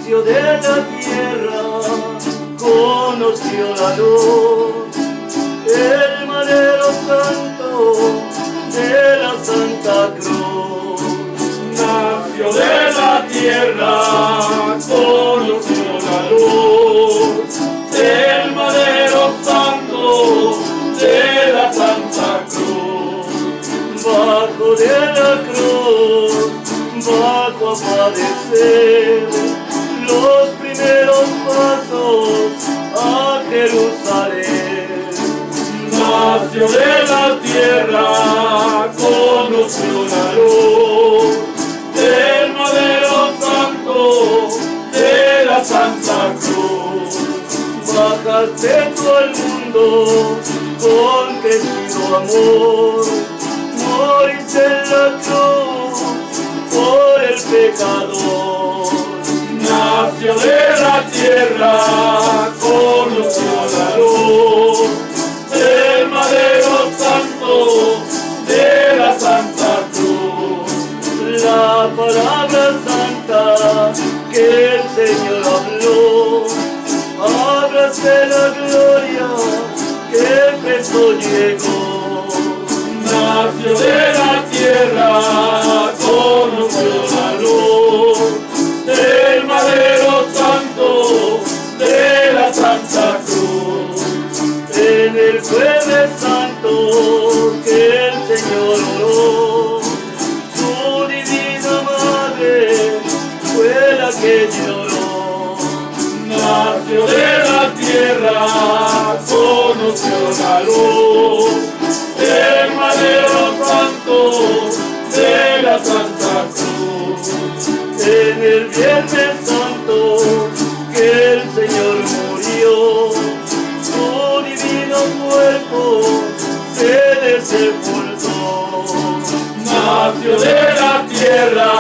nació de la tierra, conoció la luz, el madero santo de la Santa Cruz. Nació de la tierra, conoció la luz, el madero santo de la Santa Cruz. Bajo de la cruz, bajo a padecer los primeros pasos a Jerusalén. Nació de la tierra, conoció la luz, del madero santo de la Santa Cruz. Bajaste tú al mundo con crecido amor, moriste en la cruz por el pecador. Nació de la tierra, conoció la luz, del madero santo de la Santa Cruz. La palabra santa que el Señor habló, hablas de la gloria que Cristo llegó. Nació de la tierra, conoció la luz, del madero santo de la Santa Cruz. En el Jueves Santo que el Señor oró, su divina madre fue la que lloró. Nació de la tierra, conoció la luz, el madero santo de la Santa Cruz. En el Viernes Santo que el Señor murió, su divino cuerpo se le sepultó. Nació de la tierra,